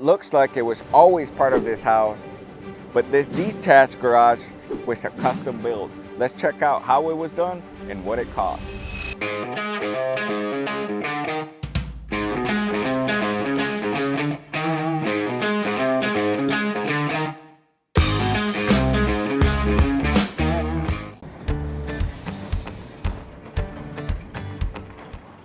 it looks like it was always part of this house, but this detached garage was a custom build. Let's check out how it was done and what it cost.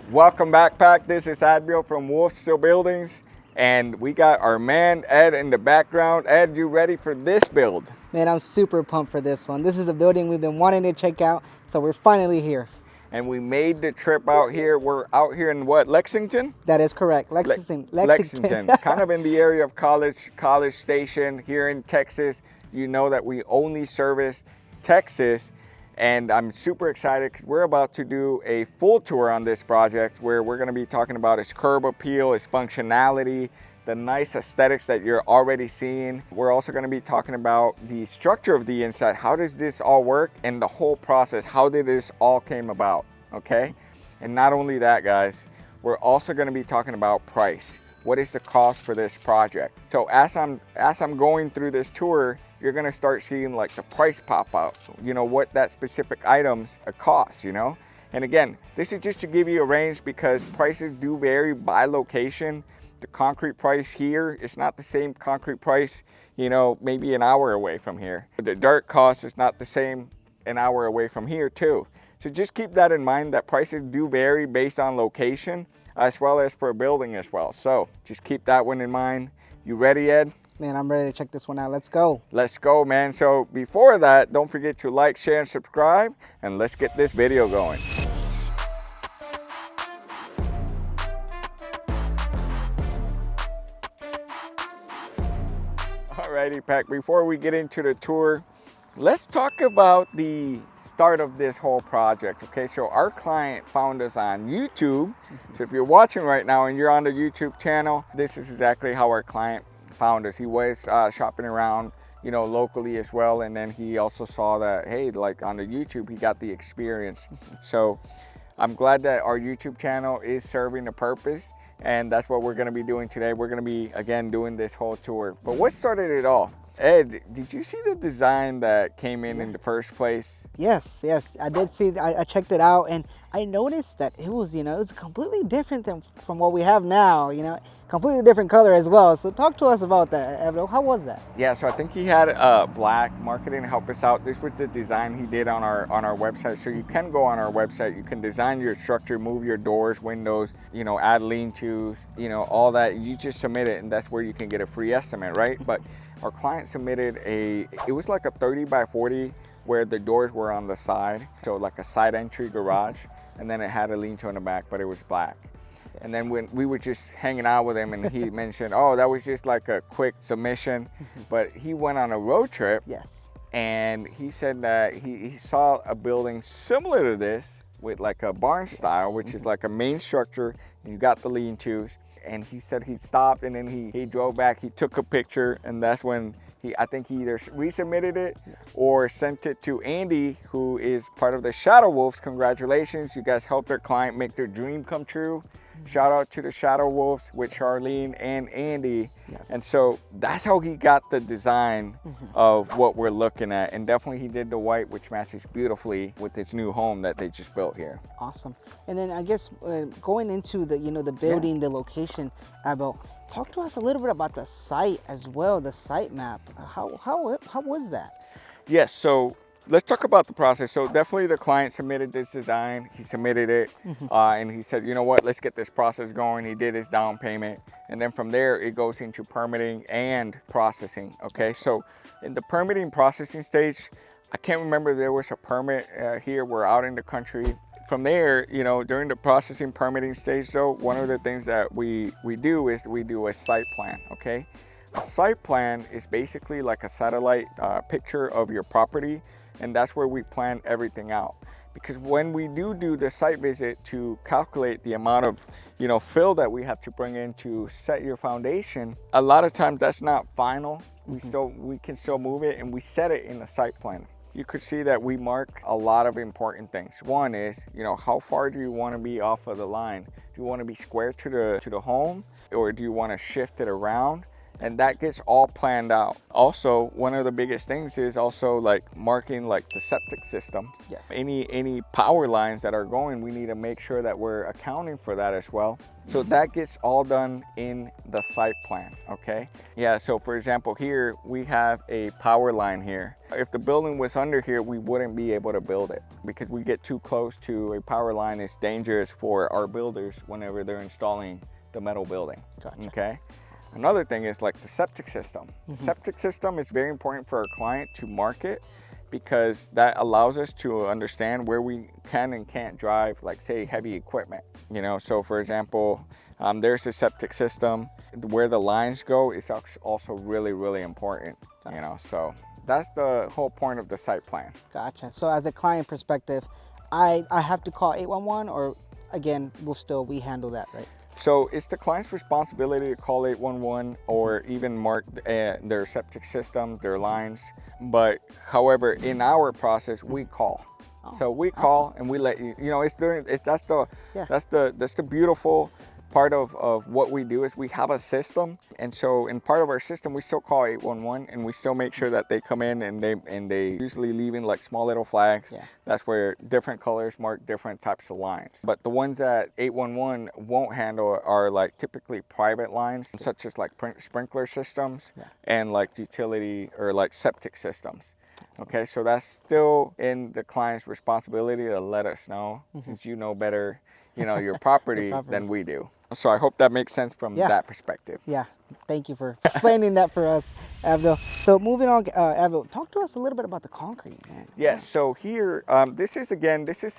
Welcome back, Pack. This is Admiral from WolfSteel Buildings, and we got our man Ed in the background. Ed, you ready for this build? Man, I'm super pumped for this one. This is a building we've been wanting to check out, so we're finally here. And we made the trip out here. We're out here in what, Lexington? That is correct, Lexington. Lexington, kind of in the area of College Station here in Texas. You know that we only service Texas. And I'm super excited because we're about to do a full tour on this project where we're going to be talking about its curb appeal, its functionality, the nice aesthetics that you're already seeing. We're also going to be talking about the structure of the inside. How does this all work and the whole process? How did this all came about? Okay. And not only that, guys, we're also going to be talking about price. What is the cost for this project? So as I'm going through this tour, you're gonna start seeing like the price pop out. You know, what that specific items cost, you know? And again, this is just to give you a range because prices do vary by location. The concrete price here is not the same concrete price, you know, maybe an hour away from here. The dirt cost is not the same an hour away from here too. So just keep that in mind, that prices do vary based on location as well as per building as well. So just keep that one in mind. You ready, Ed? Man, I'm ready to check this one out. Let's go. Let's go, man. So before that, don't forget to like, share, and subscribe, and let's get this video going. Alrighty, Pack, before we get into the tour, let's talk about the start of this whole project. Okay, so our client found us on YouTube. So if you're watching right now and you're on the YouTube channel, this is exactly how our client found us. He was shopping around, you know, locally as well, and then he also saw that, hey, like on the YouTube, he got the experience. So I'm glad that our YouTube channel is serving a purpose, and that's what we're going to be doing today. We're going to be again doing this whole tour. But what started it all? Ed, did you see the design that came in the first place? Yes, I did see. I checked it out, and I noticed that it was, you know, it's completely different from what we have now. You know, completely different color as well. So talk to us about that, Evan. How was that? Yeah, so I think he had black marketing to help us out. This was the design he did on our website. So you can go on our website. You can design your structure, move your doors, windows, you know, add lean-tos, you know, all that. You just submit it, and that's where you can get a free estimate, right? But our client submitted it was like a 30 by 40 where the doors were on the side. So like a side entry garage, and then it had a lean-to in the back, but it was black. And then when we were just hanging out with him, and he mentioned, oh, that was just like a quick submission, but he went on a road trip. Yes. And he said that he saw a building similar to this with like a barn style, which is like a main structure, and you got the lean-tos. And he said he stopped, and then he drove back, he took a picture, and that's when I think he either resubmitted it or sent it to Andy, who is part of the Shadow Wolves. Congratulations, you guys helped their client make their dream come true. Shout out to the Shadow Wolves with Charlene and Andy. Yes. And so that's how he got the design of what we're looking at. And definitely he did the white, which matches beautifully with this new home that they just built here. Awesome. And then I guess going into the, you know, the building, the location, Abel, talk to us a little bit about the site as well, the site map. How was that? Yes, so let's talk about the process. So definitely the client submitted this design. He submitted it, and he said, you know what, let's get this process going. He did his down payment, and then from there it goes into permitting and processing. Okay, so in the permitting processing stage, I can't remember there was a permit here. We're out in the country. From there, you know, during the processing permitting stage though, one of the things that we do is we do a site plan. Okay, a site plan is basically like a satellite picture of your property. And that's where we plan everything out. Because when we do the site visit to calculate the amount of, you know, fill that we have to bring in to set your foundation, a lot of times that's not final. We can still move it, and we set it in the site plan. You could see that we mark a lot of important things. One is, you know, how far do you want to be off of the line? Do you want to be square to the home, or do you want to shift it around? And that gets all planned out. Also, one of the biggest things is also like marking like the septic system. Yes. Any power lines that are going, we need to make sure that we're accounting for that as well. So that gets all done in the site plan, okay? Yeah, so for example, here we have a power line here. If the building was under here, we wouldn't be able to build it because we get too close to a power line. It's dangerous for our builders whenever they're installing the metal building, Gotcha. okay? Another thing is like the septic system. The septic system is very important for our client to market because that allows us to understand where we can and can't drive, like say heavy equipment, you know? So for example, there's a septic system. Where the lines go is also really, really important, you know? So that's the whole point of the site plan. Gotcha. So as a client perspective, I have to call 811, or again, we handle that, right? So it's the client's responsibility to call 811 or even mark their septic system, their lines. But however, in our process, we call. So we call and we let you know. That's the beautiful part of what we do is we have a system, and so in part of our system we still call 811 and we still make sure that they come in and they usually leaving like small little flags. That's where different colors mark different types of lines. But the ones that 811 won't handle are like typically private lines, such as like sprinkler systems and like utility or like septic systems. Okay, so that's still in the client's responsibility to let us know, since you know better, you know, your property than we do. So I hope that makes sense from that perspective. Yeah, thank you for explaining that for us, Abdul. So moving on, Abdul, talk to us a little bit about the concrete, man. Yes, so here, this is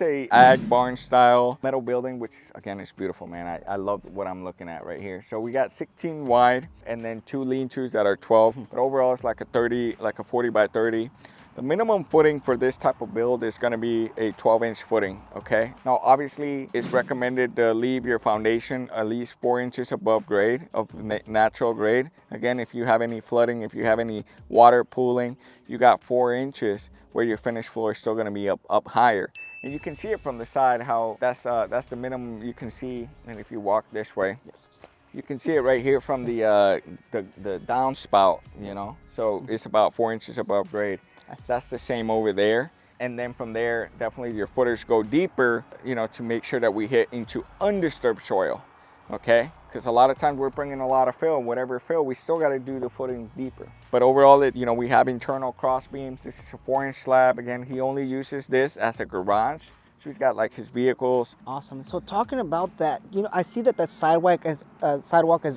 a ag barn style metal building, which again is beautiful, man. I love what I'm looking at right here. So we got 16 wide and then 2 lean-tos that are 12, but overall it's like a 40 by 30. The minimum footing for this type of build is going to be a 12-inch footing, okay? Now, obviously, it's recommended to leave your foundation at least 4 inches above grade, of natural grade. Again, if you have any flooding, if you have any water pooling, you got 4 inches where your finished floor is still going to be up higher. And you can see it from the side how that's the minimum you can see. And if you walk this way, you can see it right here from the downspout, you know? So it's about 4 inches above grade. That's the same over there. And then from there, definitely your footers go deeper, you know, to make sure that we hit into undisturbed soil, okay? Because a lot of times we're bringing a lot of fill, whatever fill, we still got to do the footings deeper. But overall, we have internal cross beams. This is a 4-inch slab. Again, he only uses this as a garage. So he's got like his vehicles. Awesome. So talking about that, you know, I see that the sidewalk is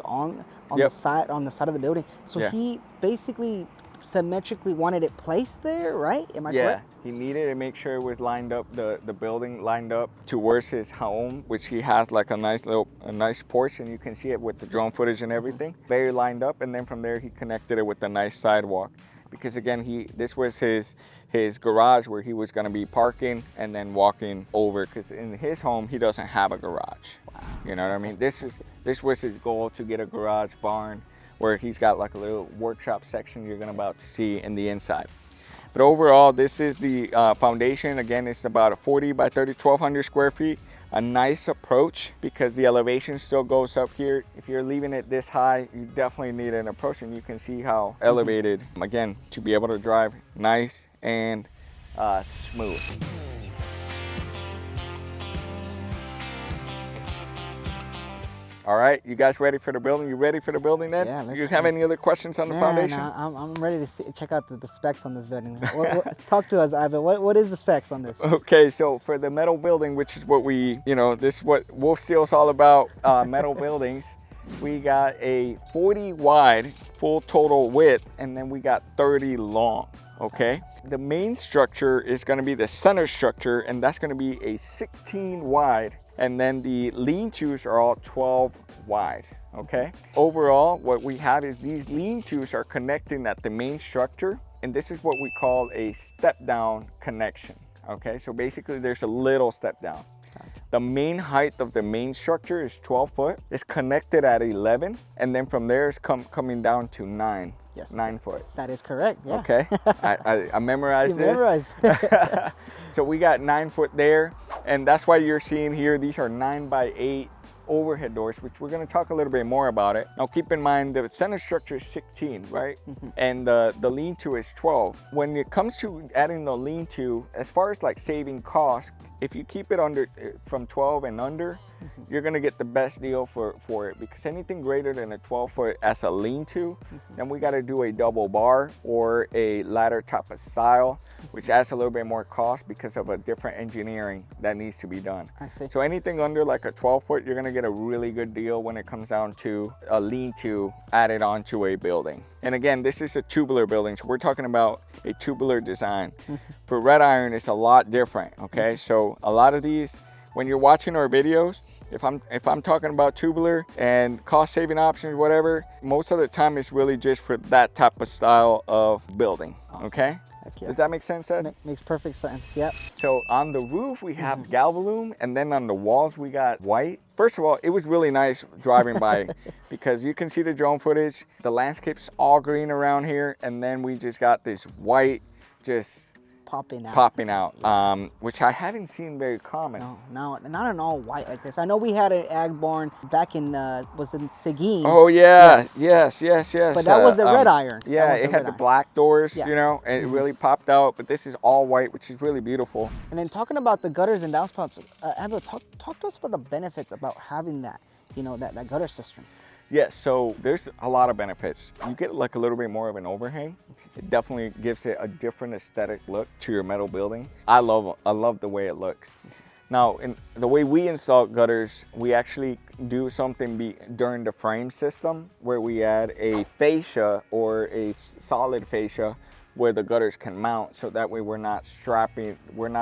on the side of the building. So he basically symmetrically wanted it placed there, right? Am I correct? He needed to make sure it was lined up, the building lined up towards his home, which he has like a nice porch, and you can see it with the drone footage and everything. Very lined up, and then from there he connected it with a nice sidewalk. Because again, this was his garage where he was going to be parking and then walking over, because in his home he doesn't have a garage. Wow. You know what I mean? This was his goal, to get a garage barn where he's got like a little workshop section you're about to see in the inside. But overall, this is the foundation. Again, it's about a 40 by 30, 1,200 square feet. A nice approach because the elevation still goes up here. If you're leaving it this high, you definitely need an approach, and you can see how elevated, again, to be able to drive nice and smooth. All right, you guys ready for the building? You ready for the building, Ned? Yeah. You have any other questions on the foundation? I'm ready to check out the specs on this building. Talk to us, Ivan. What is the specs on this? Okay, so for the metal building, which is what this is what WolfSteel is all about, metal buildings. We got a 40 wide, full total width, and then we got 30 long, okay? The main structure is gonna be the center structure, and that's gonna be a 16 wide. And then the lean-tos are all 12 wide, okay? Overall, what we have is these lean-tos are connecting at the main structure, and this is what we call a step-down connection, okay? So basically, there's a little step-down. The main height of the main structure is 12 foot. It's connected at 11, and then from there, it's coming down to 9. Yes. 9 foot. That is correct, yeah. Okay, I memorized this. Memorized. So we got 9 foot there, and that's why you're seeing here, these are 9 by 8 overhead doors, which we're going to talk a little bit more about it. Now keep in mind the center structure is 16, right? And the lean-to is 12. When it comes to adding the lean-to, as far as like saving costs, if you keep it under from 12 and under, you're gonna get the best deal for it, because anything greater than a 12 foot as a lean-to, then we gotta do a double bar or a ladder type of style, which adds a little bit more cost because of a different engineering that needs to be done. I see. So anything under like a 12 foot, you're gonna get a really good deal when it comes down to a lean-to added onto a building. And again, this is a tubular building, so we're talking about a tubular design. For red iron, it's a lot different, okay? So a lot of these, when you're watching our videos, if I'm talking about tubular and cost saving options, whatever, most of the time it's really just for that type of style of building, okay? Yeah. Does that make sense, Ed? Makes perfect sense, yep. So on the roof, we have Galvalume, and then on the walls, we got white. First of all, it was really nice driving by because you can see the drone footage. The landscape's all green around here, and then we just got this white just popping out, which I haven't seen very common. No, not an all white like this. I know we had an ag barn back in was in Seguin. Oh yeah, yes. But that was the red iron. Yeah, it had the black doors, you know, and it really popped out. But this is all white, which is really beautiful. And then talking about the gutters and downspouts, Abel, talk to us about the benefits about having that, you know, that gutter system. Yes, so there's a lot of benefits. You get like a little bit more of an overhang. It definitely gives it a different aesthetic look to your metal building. I love the way it looks. Now, in the way we install gutters, we actually do something during the frame system where we add a fascia or a solid fascia where the gutters can mount, so that way we're not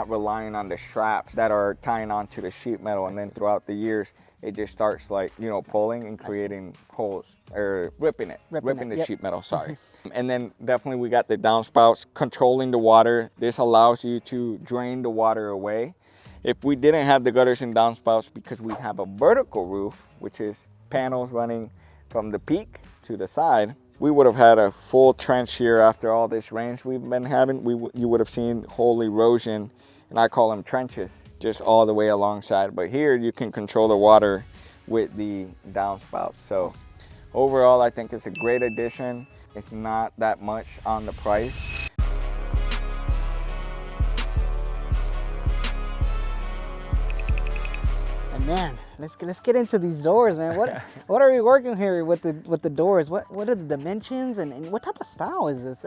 relying on the straps that are tying onto the sheet metal, and then throughout the years it just starts like, you know, pulling and creating holes, or ripping the sheet metal, sorry. And then definitely we got the downspouts controlling the water. This allows you to drain the water away. If we didn't have the gutters and downspouts, because we have a vertical roof, which is panels running from the peak to the side, we would have had a full trench here after all this rains we've been having. You would have seen whole erosion, and I call them trenches, just all the way alongside. But here you can control the water with the downspouts. So overall, I think it's a great addition. It's not that much on the price. And man, let's get into these doors, man. What are we working here with the doors? What are the dimensions, and what type of style is this?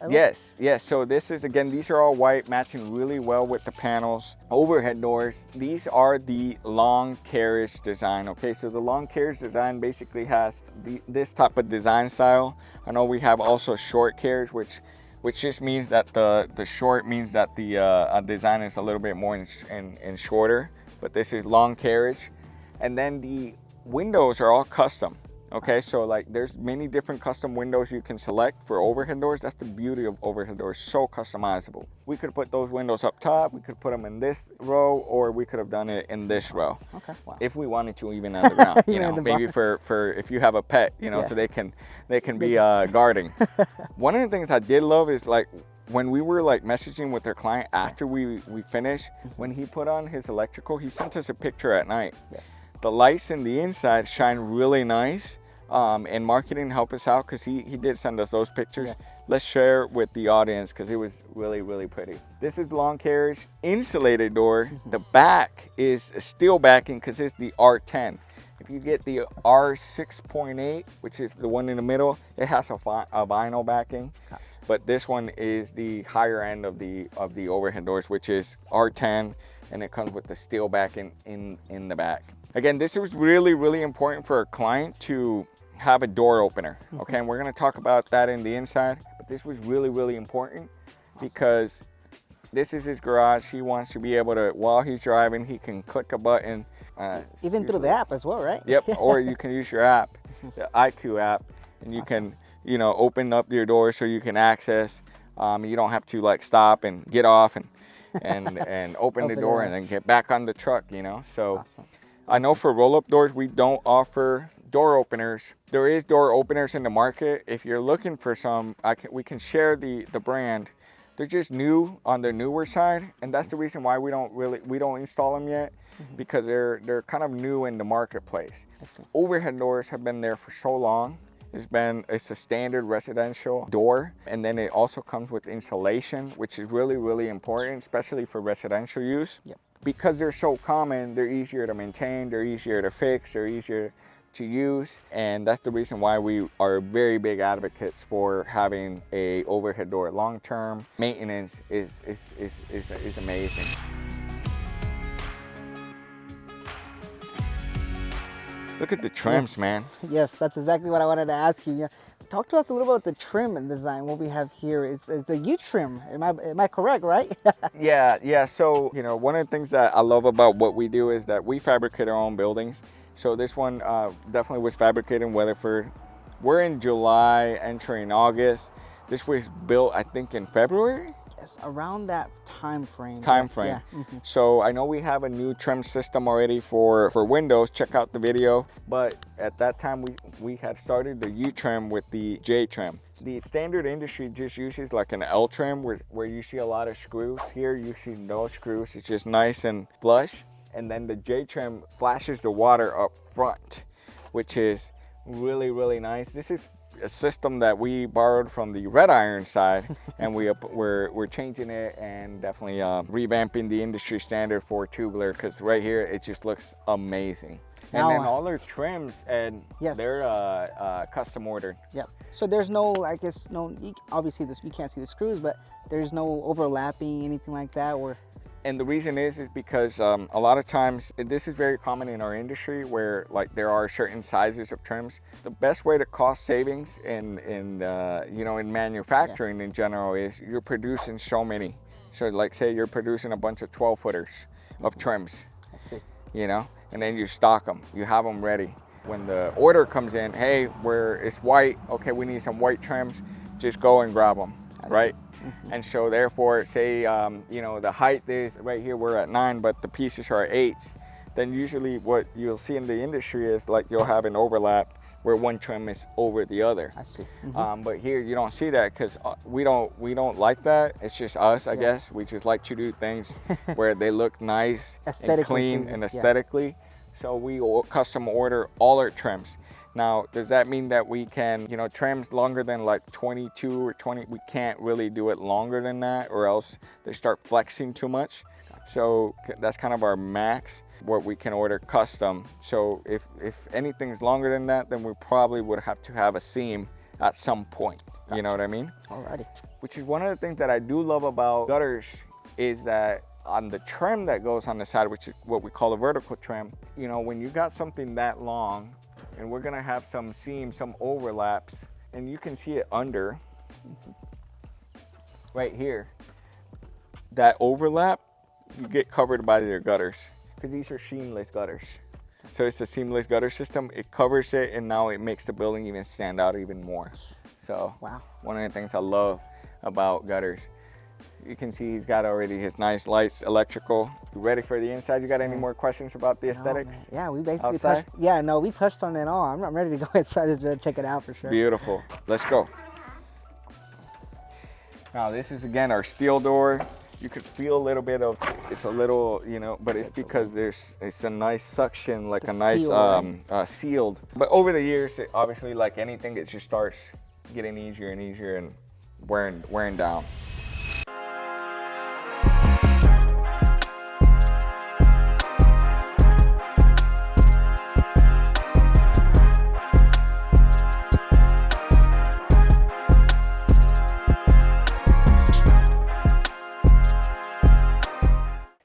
Yes. So this is, again, these are all white, matching really well with the panels. Overhead doors. These are the long carriage design. Okay, so the long carriage design basically has this type of design style. I know we have also short carriage, which just means that the short means that the design is a little bit more and shorter. But this is long carriage. And then the windows are all custom. Okay, so like there's many different custom windows you can select for overhead doors. That's the beauty of overhead doors, so customizable. We could put those windows up top, we could put them in this row, or we could have done it in this row. Okay, wow. If we wanted to, even on the ground, you know, maybe for if you have a pet, you know, so they can be guarding. One of the things I did love is like, when we were like messaging with our client after we finished, when he put on his electrical, he sent us a picture at night. Yes. The lights in the inside shine really nice, and marketing helped us out because he did send us those pictures. Yes. Let's share with the audience because it was really, really pretty. This is the long carriage insulated door. The back is steel backing because it's the R10. If you get the R6.8, which is the one in the middle, it has a vinyl backing. But this one is the higher end of the overhead doors, which is R10, and it comes with the steel backing in the back. Again, this was really, really important for a client to have a door opener. Okay, and we're gonna talk about that in the inside, but this was really, really important because this is his garage. He wants to be able to, while he's driving, he can click a button. Even through the app as well, right? Yep, or you can use your app, the IQ app, and you can, you know, open up your door so you can access. You don't have to like stop and get off and open the door and then get back on the truck, you know. So I know for roll-up doors, we don't offer door openers. There is door openers in the market. If you're looking for some, we can share the brand. they're just new on the newer side, and that's the reason why we don't install them yet, because they're kind of new in the marketplace. Overhead doors have been there for so long. It's a standard residential door, and then it also comes with insulation, which is really, really important, especially for residential use. Yep. Because they're so common, they're easier to maintain, they're easier to fix, they're easier to use, and that's the reason why we are very big advocates for having a overhead door. Long-term maintenance is amazing. Look at the trims, man. Yes, that's exactly what I wanted to ask you. Yeah. Talk to us a little about the trim and design. What we have here is the U-trim. Am I correct, right? Yeah. So, you know, one of the things that I love about what we do is that we fabricate our own buildings. So this one definitely was fabricated in Weatherford. We're in July, entering August. This was built, I think, in February. Yes, around that time frame. Yeah. So I know we have a new trim system already for windows. Check out the video. But at that time, we had started the U trim with the J trim. The standard industry just uses like an L trim where you see a lot of screws. Here you see no screws. It's just nice and flush. And then the J trim flashes the water up front, which is really, really nice. This is a system that we borrowed from the red iron side, and we're changing it and definitely revamping the industry standard for tubular, because right here it just looks amazing. And then all our trims, and they're custom ordered. Yep. So there's no, I guess, obviously you can't see the screws, but there's no overlapping, anything like that, or. And the reason is because a lot of times, this is very common in our industry where like there are certain sizes of trims. The best way to cost savings in manufacturing in general is you're producing so many. So like say you're producing a bunch of 12-footers of trims. I see. You know, and then you stock them, you have them ready. When the order comes in, hey, it's white, okay, we need some white trims, just go and grab them, right? And so therefore, say, the height is right here, we're at 9, but the pieces are 8s. Then usually what you'll see in the industry is like you'll have an overlap where one trim is over the other. I see. But here you don't see that because we don't like that. It's just us, I guess. We just like to do things where they look nice and clean and aesthetically. So we custom order all our trims. Now, does that mean that we can, trims longer than like 22 or 20? We can't really do it longer than that, or else they start flexing too much. So that's kind of our max, what we can order custom. So if anything's longer than that, then we probably would have to have a seam at some point. Gotcha. You know what I mean? Alrighty. Which is one of the things that I do love about gutters is that on the trim that goes on the side, which is what we call a vertical trim, when you got something that long, and we're gonna have some seams, some overlaps, and you can see it under, right here. That overlap, you get covered by your gutters, because these are seamless gutters. So it's a seamless gutter system. It covers it, and now it makes the building even stand out even more. So one of the things I love about gutters. You can see he's got already his nice lights, electrical. You ready for the inside? You got any more questions about the aesthetics? Yeah, we basically outside? we touched on it all. I'm ready to go inside this building, check it out for sure. Beautiful. Let's go. Now this is again our steel door. You could feel a little bit of, it's a little, but it's because it's a nice suction, like a nice sealed. But over the years, obviously like anything, it just starts getting easier and easier and wearing down.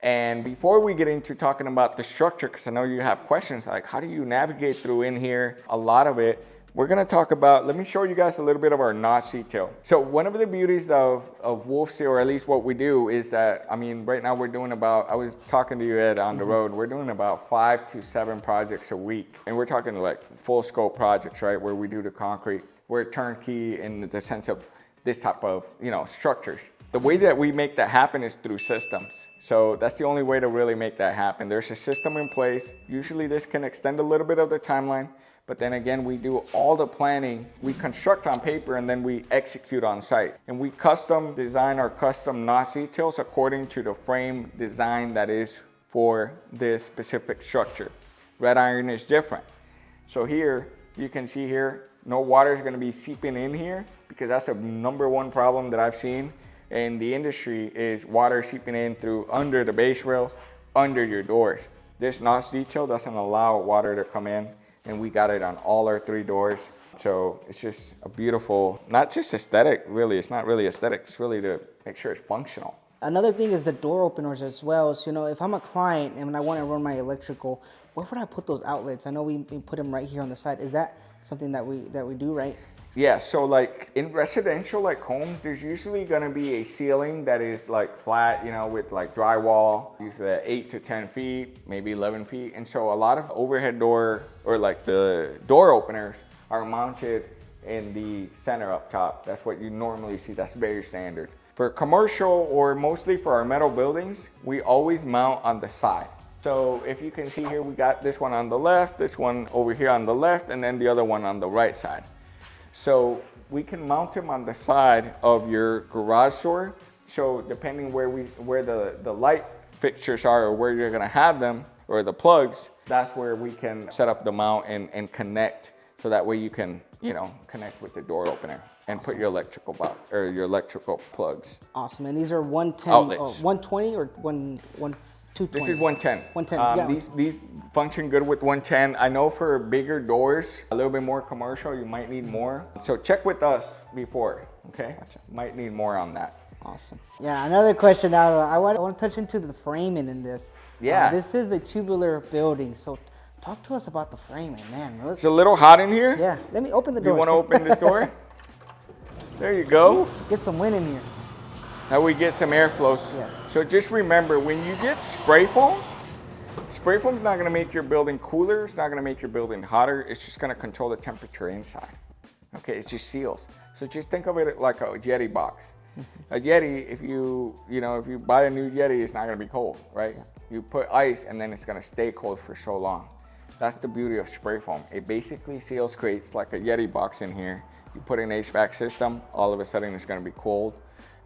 And before we get into talking about the structure, because I know you have questions like how do you navigate through in here, a lot of it, we're gonna talk about, let me show you guys a little bit of our notch detail. So one of the beauties of WolfSteel, or at least what we do, is that, right now we're doing about, I was talking to you, Ed, on the road, we're doing about 5 to 7 projects a week. And we're talking like full scope projects, right? Where we do the concrete, we're turnkey in the sense of this type of, structures. The way that we make that happen is through systems. So that's the only way to really make that happen. There's a system in place. Usually this can extend a little bit of the timeline, but then again, we do all the planning. We construct on paper and then we execute on site. And we custom design our custom notch details according to the frame design that is for this specific structure. Red iron is different. So here, you can see here, no water is gonna be seeping in here because that's a #1 problem that I've seen in the industry is water seeping in through under the base rails, under your doors. This notch detail doesn't allow water to come in, and we got it on all our 3 doors. So it's just a beautiful, not just aesthetic, really, it's not really aesthetic, it's really to make sure it's functional. Another thing is the door openers as well. So, you know, if I'm a client and I want to run my electrical, where would I put those outlets? I know we put them right here on the side. Is that something that we do, right? Yeah, so like in residential like homes, there's usually gonna be a ceiling that is like flat, you know, with like drywall, usually at 8 to 10 feet, maybe 11 feet. And so a lot of overhead door or like the door openers are mounted in the center up top. That's what you normally see, that's very standard. For commercial or mostly for our metal buildings, we always mount on the side. So if you can see here, we got this one on the left, this one over here on the left, and then the other one on the right side. So we can mount them on the side of your garage door. So depending where the light fixtures are or where you're gonna have them or the plugs, that's where we can set up the mount and connect. So that way you can, you know, connect with the door opener and put your electrical box or your electrical plugs. Awesome. And these are 110, outlets. 120 or 220? This is 110. 110, yeah. These function good with 110. I know for bigger doors, a little bit more commercial, you might need more. So check with us before, okay? Gotcha. Might need more on that. Awesome. Yeah, another question now. I want to touch into the framing in this. Yeah. This is a tubular building, so talk to us about the framing, man. It's a little hot in here. Yeah, let me open the door. You want to open this door? There you go. Get some wind in here. Now we get some airflow. Yes. So just remember, when you get spray foam is not gonna make your building cooler, it's not gonna make your building hotter, it's just gonna control the temperature inside. Okay, it's just seals. So just think of it like a Yeti box. A Yeti, if you buy a new Yeti, it's not gonna be cold, right? You put ice and then it's gonna stay cold for so long. That's the beauty of spray foam. It basically seals, creates like a Yeti box in here. You put an HVAC system, all of a sudden it's gonna be cold.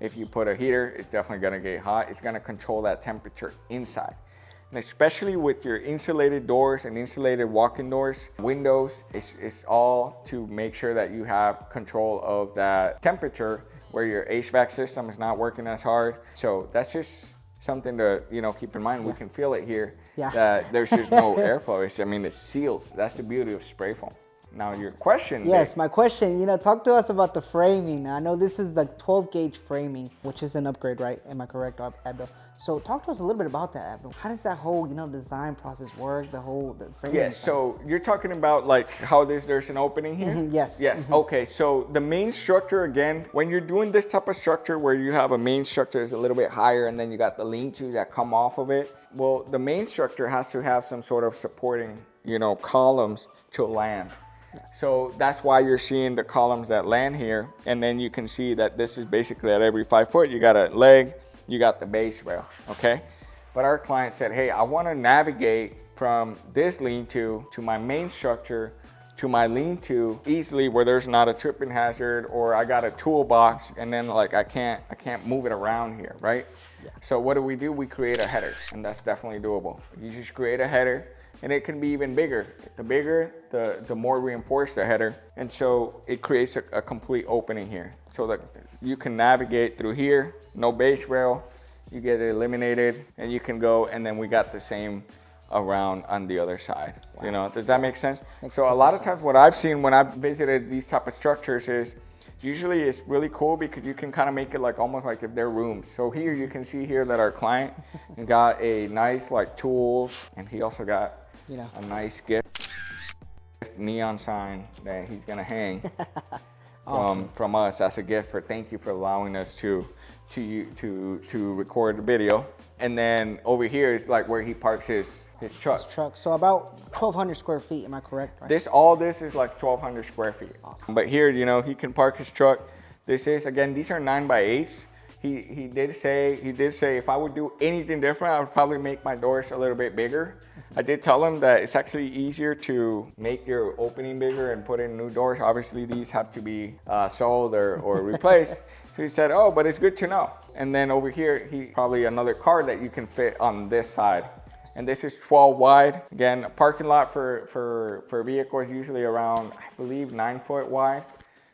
If you put a heater, it's definitely gonna get hot. It's gonna control that temperature inside. And especially with your insulated doors and insulated walk-in doors, windows, it's all to make sure that you have control of that temperature where your HVAC system is not working as hard. So that's just something to keep in mind. We can feel it here that there's just no airflow. It seals. That's the beauty of spray foam. Now your question. Yes, my question, talk to us about the framing. I know this is the 12 gauge framing, which is an upgrade, right? Am I correct, Abdul? So talk to us a little bit about that, Abdul. How does that whole, design process work, the framing? Yes, so you're talking about like how there's an opening here? Mm-hmm, yes. Yes, okay, so the main structure, again, when you're doing this type of structure where you have a main structure is a little bit higher and then you got the lean-tos that come off of it, well, the main structure has to have some sort of supporting, columns to land. So that's why you're seeing the columns that land here. And then you can see that this is basically at every 5 foot, you got a leg, you got the base rail, okay? But our client said, hey, I wanna navigate from this lean-to to my main structure to my lean-to easily where there's not a tripping hazard or I got a toolbox and then like I can't move it around here, right? Yeah. So what do? We create a header, and that's definitely doable. You just create a header. And it can be even bigger. The bigger, the more reinforced the header. And so it creates a complete opening here. So that you can navigate through here, no base rail, you get it eliminated and you can go, and then we got the same around on the other side. Wow. Does that make sense? So a lot of times what I've seen when I've visited these type of structures is, usually it's really cool because you can kind of make it like almost like if they're rooms. So here you can see here that our client got a nice like tools, and he also got a nice gift neon sign that he's gonna hang awesome. from us as a gift for thank you for allowing us to record the video. And then over here is like where he parks his truck. So about 1,200 square feet, am I correct? Right? All this is like 1,200 square feet. Awesome. But here, he can park his truck. These are 9x8s. He did say if I would do anything different, I would probably make my doors a little bit bigger. I did tell him that it's actually easier to make your opening bigger and put in new doors. Obviously, these have to be sold or replaced. So he said, oh, but it's good to know. And then over here, he probably another car that you can fit on this side. And this is 12 wide. Again, a parking lot for vehicles usually around, I believe, 9 foot wide.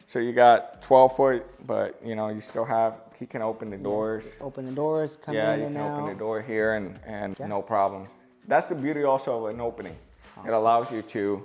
So you got 12 foot, but you know, you still have, he can open the doors. Open the doors, come in and out. Yeah, you can open the door here and no problems. That's the beauty also of an opening. Awesome. It allows you to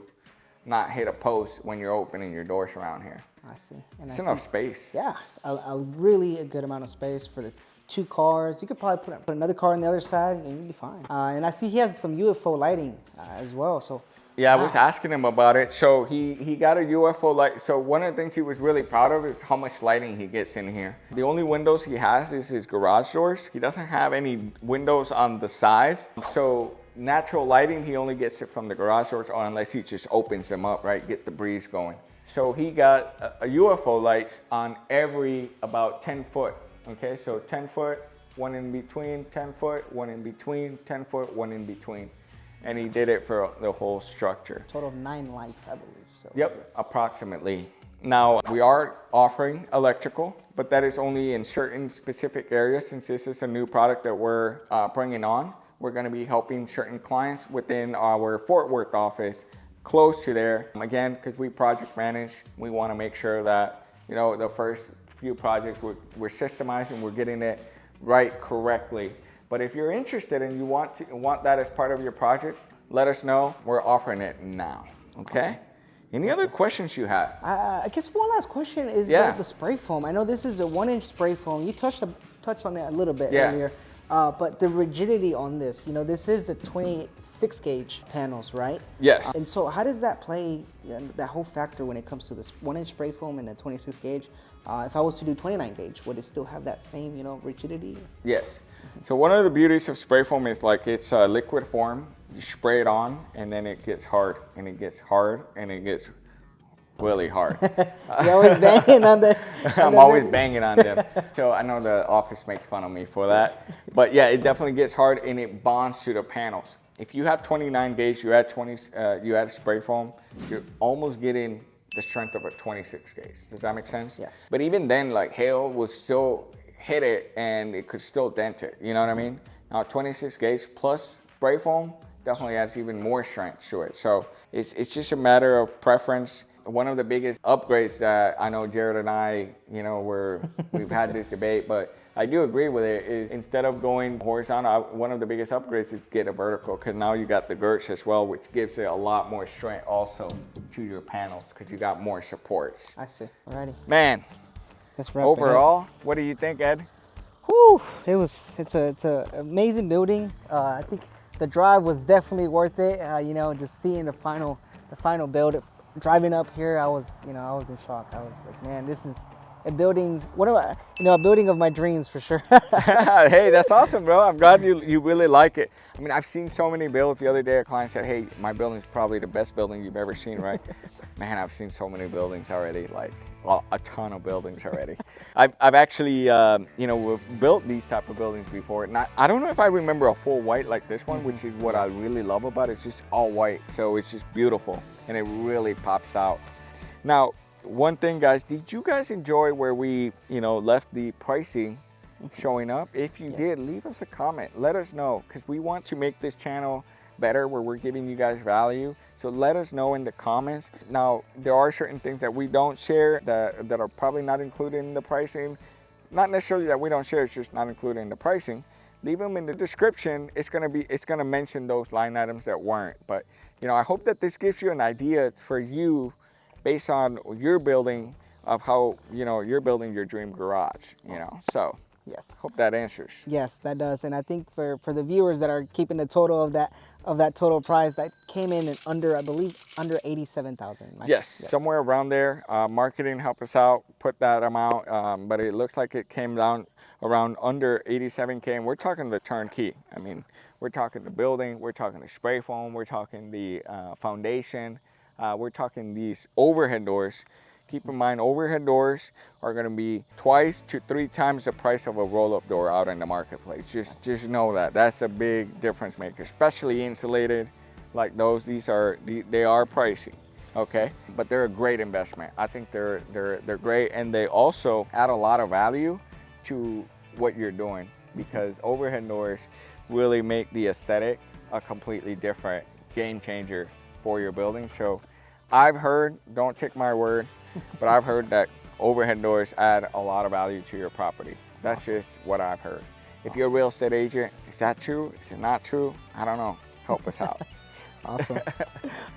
not hit a post when you're opening your doors around here. I see. And it's enough space. Yeah, a really good amount of space for the 2 cars. You could probably put another car on the other side and you'd be fine. And I see he has some UFO lighting as well. So yeah, I was asking him about it. So he got a UFO light. So one of the things he was really proud of is how much lighting he gets in here. The only windows he has is his garage doors. He doesn't have any windows on the sides. So natural lighting, he only gets it from the garage doors, or unless he just opens them up, right? Get the breeze going. So he got a UFO lights on every about 10 foot. Okay, so 10 foot, one in between, 10 foot, one in between, 10 foot, one in between. And he did it for the whole structure. Total of 9 lights, I believe. So yep, yes. Approximately. Now, we are offering electrical, but that is only in certain specific areas. Since this is a new product that we're bringing on, we're going to be helping certain clients within our Fort Worth office, close to there. Again, because we project manage, we want to make sure that, you know, the first few projects we're systemizing, we're getting it right correctly. But if you're interested and you want that as part of your project, let us know. We're offering it now. Okay? Awesome. Any other questions you have? I guess one last question is the spray foam. I know this is a 1-inch spray foam. You touched on that a little bit earlier. But the rigidity on this, you know, this is the 26 gauge panels, right? Yes. And so how does that play, that whole factor when it comes to this 1-inch spray foam and the 26 gauge? If I was to do 29 gauge, would it still have that same, you know, rigidity? Yes. So one of the beauties of spray foam is like it's a liquid form. You spray it on and then it gets hard and it gets hard and it gets really hard. You're always banging on them. I'm always banging on them. So I know the office makes fun of me for that. But yeah, it definitely gets hard and it bonds to the panels. If you have 29 gauge, you add spray foam, you're almost getting the strength of a 26 gauge. Does that make sense? Yes. But even then, like hail will still hit it and it could still dent it. You know what I mean? Now 26 gauge plus spray foam definitely adds even more strength to it. So it's just a matter of preference. One of the biggest upgrades that I know Jared and I, you know, we've had this debate, but I do agree with it, is instead of going horizontal, one of the biggest upgrades is to get a vertical, because now you got the girts as well, which gives it a lot more strength also to your panels, because you got more supports. I see. Alrighty. Man, overall, what do you think, Ed? Whew, it's a amazing building. I think the drive was definitely worth it. You know, just seeing the final build. Driving up here, I was in shock. I was like, man, this is a building. A building of my dreams for sure. Hey, that's awesome, bro. I'm glad you really like it. I mean, I've seen so many builds. The other day, a client said, hey, my building's probably the best building you've ever seen, right? Man, I've seen so many buildings already, like a ton of buildings already. I've actually, built these type of buildings before. I don't know if I remember a full white like this one, which is what I really love about it. It's just all white, so it's just beautiful, and it really pops out. Now, one thing, guys, did you guys enjoy where we, left the pricing showing up? If you did, leave us a comment. Let us know, because we want to make this channel better, where we're giving you guys value. So let us know in the comments. Now, there are certain things that we don't share that are probably not included in the pricing. Not necessarily that we don't share, it's just not included in the pricing. Leave them in the description. It's gonna mention those line items that weren't. But I hope that this gives you an idea for you, based on your building, of how you're building your dream garage. So yes, hope that answers. Yes, that does. And I think for the viewers that are keeping the total of that total price, that came in under, I believe, under 87,000. Yes, somewhere around there. Marketing helped us out, put that amount, but it looks like it came down around under 87K, and we're talking the turnkey. I mean, we're talking the building, we're talking the spray foam, we're talking the foundation, we're talking these overhead doors. Keep in mind, overhead doors are going to be 2 to 3 times the price of a roll-up door out in the marketplace. Just know that. That's a big difference maker, especially insulated like those. They are pricey, okay? But they're a great investment. I think they're great, and they also add a lot of value to what you're doing, because overhead doors really make the aesthetic a completely different game changer for your building. So I've heard, don't take my word, but I've heard that overhead doors add a lot of value to your property. That's just what I've heard. If you're a real estate agent, is that true? Is it not true? I don't know. Help us out. Awesome.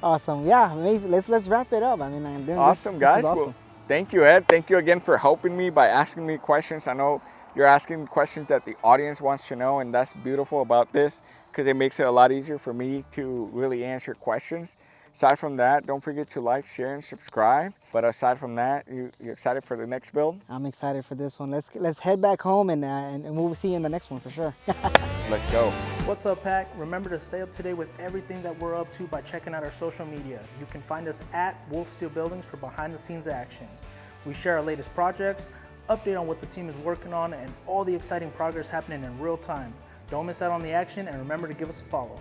Awesome. Yeah, amazing. Let's wrap it up. I mean, awesome, guys. Awesome. Well, thank you, Ed. Thank you again for helping me by asking me questions. I know you're asking questions that the audience wants to know, and that's beautiful about this, because it makes it a lot easier for me to really answer questions. Aside from that, don't forget to like, share, and subscribe. But aside from that, you excited for the next build? I'm excited for this one. Let's head back home, and we'll see you in the next one for sure. Let's go. What's up, Pack? Remember to stay up to date with everything that we're up to by checking out our social media. You can find us at WolfSteel Buildings for behind-the-scenes action. We share our latest projects, update on what the team is working on, and all the exciting progress happening in real time. Don't miss out on the action, and remember to give us a follow.